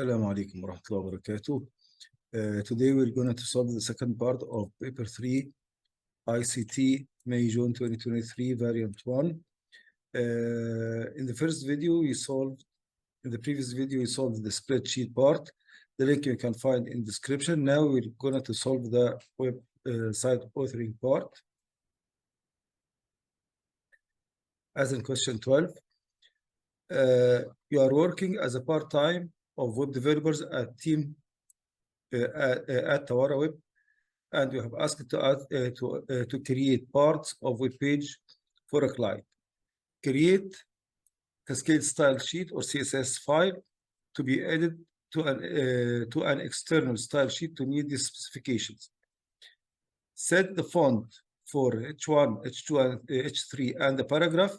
Assalamu alaikum wa rahmatullahi wa barakatuh. Today we're going to solve the second part of paper 3 ICT May-June 2023 variant 1. In the first video in the previous video we solved the spreadsheet part. The link you can find in description. Now we're going to solve the website authoring part. As in question 12, you are working as a part-time of web developers at team at Tawara Web, and you have asked to create parts of web page for a client. Create cascade style sheet or CSS file to be added to an external style sheet to meet these specifications. Set the font for H1, H2, and H3 and the paragraph.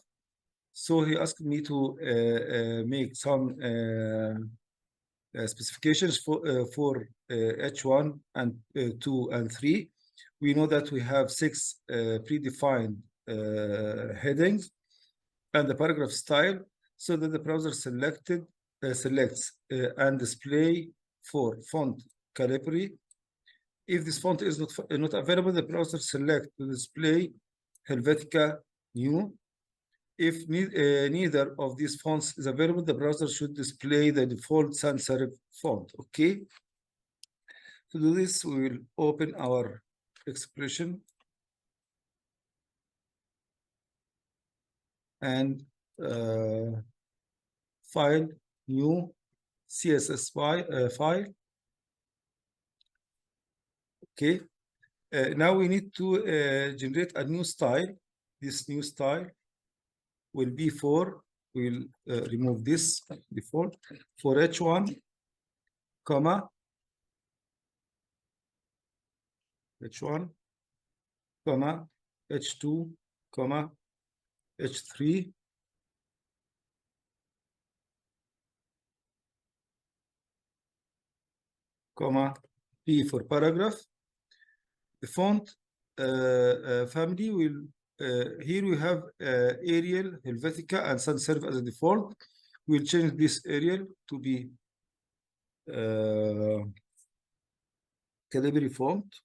So he asked me to make some specifications for H1 and 2 and 3. We know that we have 6 predefined headings and the paragraph style, so that the browser selects and display for font Calibri. If this font is not available, the browser select to display Helvetica New. If neither of these fonts is available, the browser should display the default sans serif font. Okay. To do this, we will open our expression and file, new CSS file. Okay. Now we need to generate a new style. This new style will be we'll remove this default for H1, comma, H1, comma, H2, comma, H3, comma, P for paragraph. The font family will here we have Arial, Helvetica, and sans serif as a default. We'll change this Arial to be Calibri font.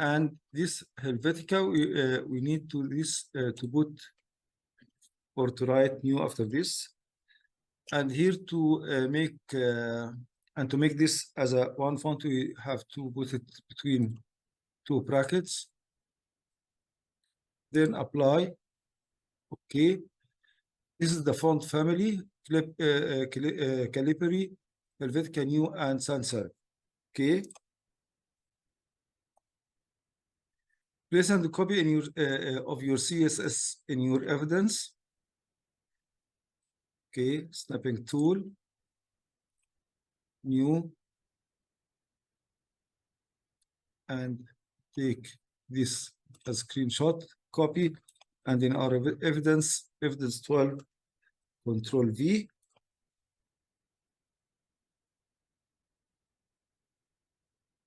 And this Helvetica, we need to put or to write new after this. And here to make this as a one font, we have to put it between 2 brackets. Then apply. Okay. This is the font family: Calibri, Helvetica New, and sans serif. Okay. Place and copy in your of your CSS in your evidence. Okay. Snapping tool. New, and take this as screenshot, copy, and in our evidence 12, Control V,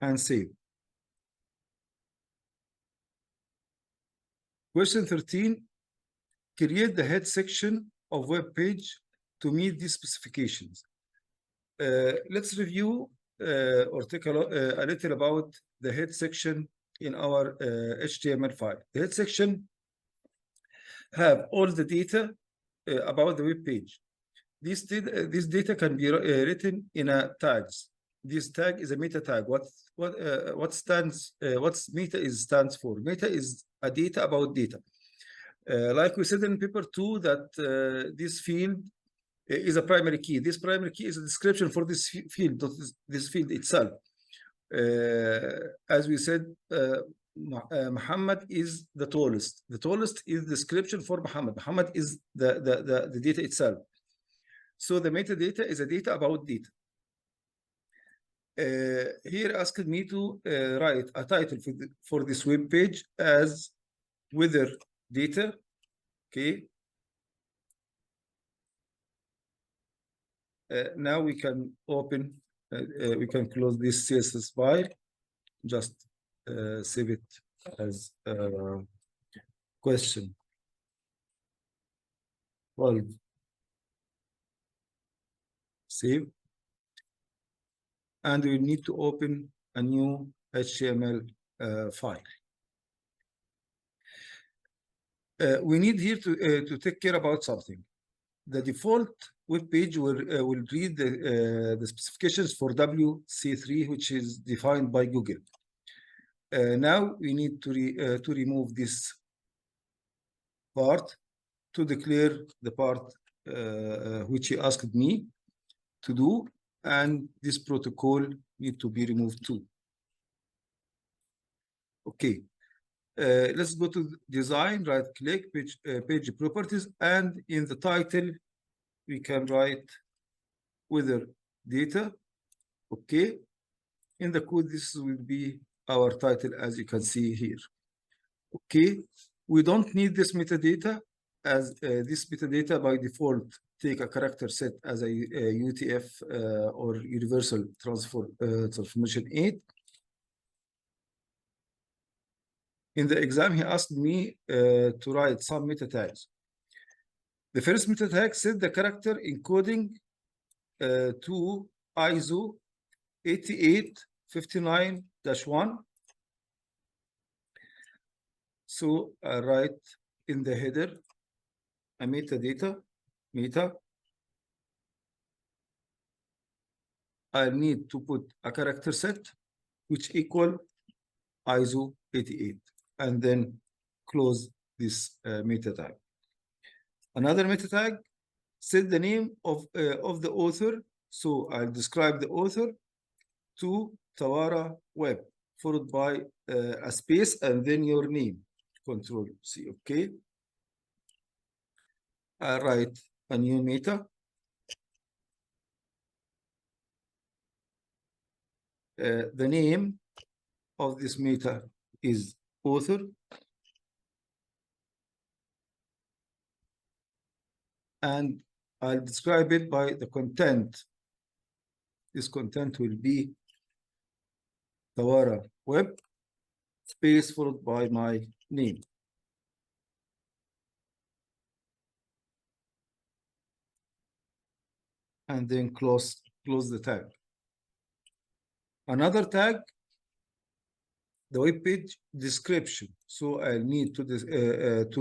and save. Question 13, create the head section of web page to meet these specifications. Let's review or take a little about the head section in our HTML file. The head section have all the data about the web page. This data can be written in a tags. This tag is a meta tag. What meta stands for? Meta is a data about data. Like we said in paper 2, that this field is a primary key. This primary key is a description for this field, this field itself. As we said, Muhammad is the tallest. The tallest is description for Muhammad. Muhammad is the data itself. So the metadata is a data about data. Here asked me to write a title for this web page as weather data. Okay. Now we can open, we can close this CSS file, just save it as question 12. Save. And we need to open a new HTML file. We need here to take care about something. The default web page will read the specifications for WC3, which is defined by Google. Now we need to remove this part to declare the part which he asked me to do, and this protocol need to be removed too. Okay, let's go to design, right click, page properties, and in the title we can write weather data. Okay, in the code this will be our title, as you can see here. Okay, we don't need this metadata, as this metadata by default take a character set as a UTF or universal transformation 8. In the exam, he asked me to write some meta tags. The first meta tag set the character encoding to ISO 8859-1. So I write in the header a metadata, meta. I need to put a character set which equal ISO 88, and then close this meta tag. Another meta tag, set the name of the author. So I'll describe the author to Tawara Web, followed by a space and then your name. Control C. Okay. I write a new meta. The name of this meta is author. And I'll describe it by the content. This content will be Tawara Web, space followed by my name. And then close the tag. Another tag, the web page description. So I need to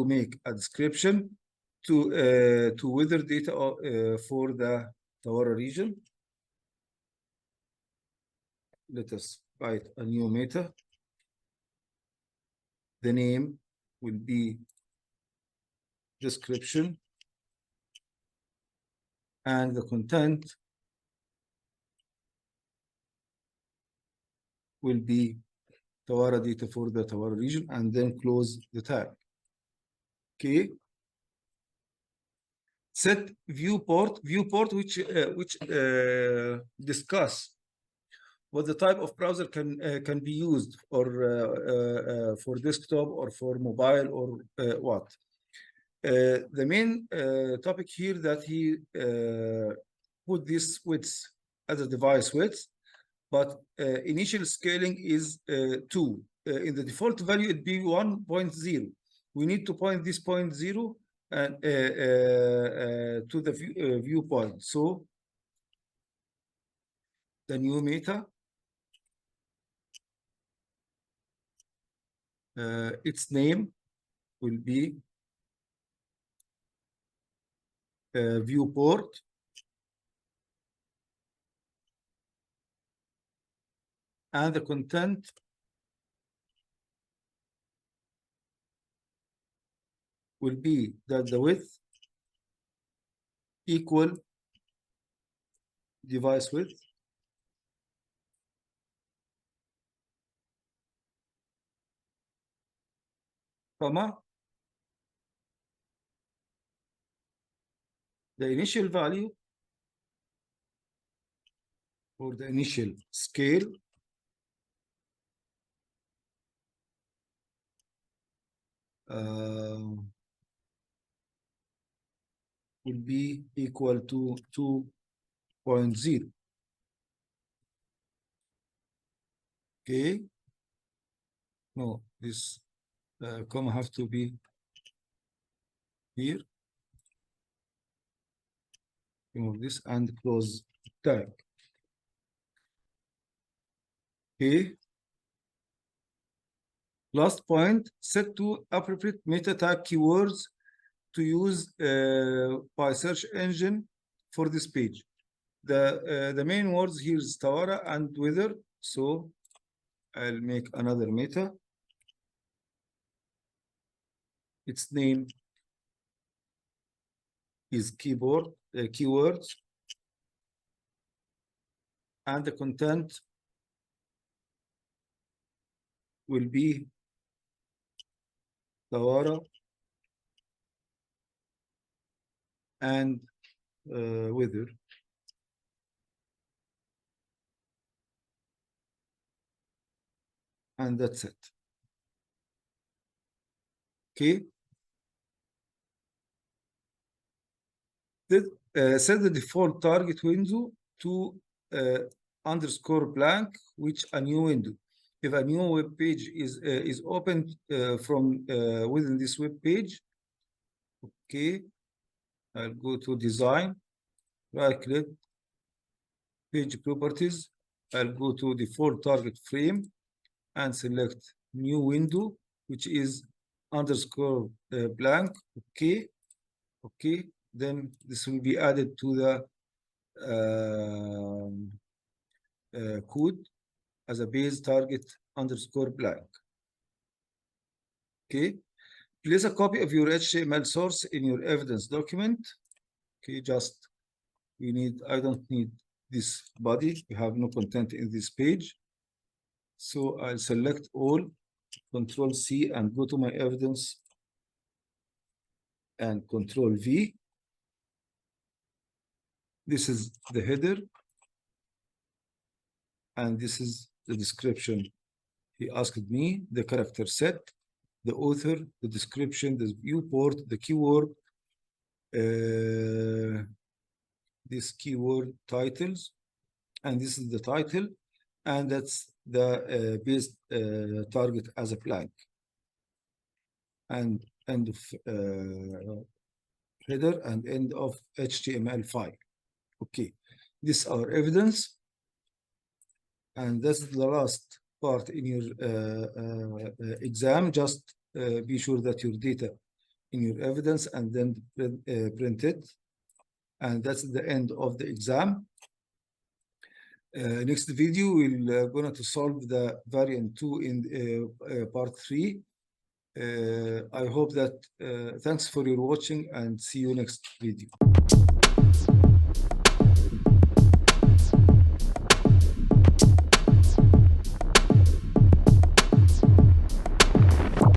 make a description to weather data for the Tawara region. Let us write a new meta. The name will be description, and the content will be Tawara data for the Tawara region, and then close the tag. Okay. Set viewport which discuss what the type of browser can be used, or for desktop or for mobile, or what. The main topic here that he put this width as a device width, but initial scaling is 2. In the default value, it'd be 1.0. We need to point this 0.0 and to the viewpoint. So the new meta, its name will be viewport, and the content will be that the width equal device width, comma, the initial value or the initial scale will be equal to 2.0. Okay. No, this comma have to be here. remove this and close tag. Okay. Last point, set two appropriate meta tag keywords to use by search engine for this page. The main words here is Tawara and weather. So I'll make another meta. Its name is keywords, and the content will be Tawara and weather. And that's it. Okay. Set the default target window to underscore blank, which a new window. If a new web page is opened from within this web page, okay, I'll go to design, right click, page properties. I'll go to default target frame and select new window, which is underscore blank. Okay, okay. Then this will be added to the code as a base target underscore blank. Okay, place a copy of your HTML source in your evidence document. Okay, just I don't need this body. We have no content in this page. So I'll select all, Control C, and go to my evidence and Control V. This is the header, and this is the description. He asked me the character set, the author, the description, the viewport, the keyword, this keyword titles, and this is the title, and that's the base target as a blank, and end of header and end of HTML file. Okay, this is our evidence, and that's the last part in your exam. Just be sure that your data in your evidence and then print it, and that's the end of the exam. Next video, we're going to solve the variant 2 in part 3. I hope that thanks for your watching, and see you next video.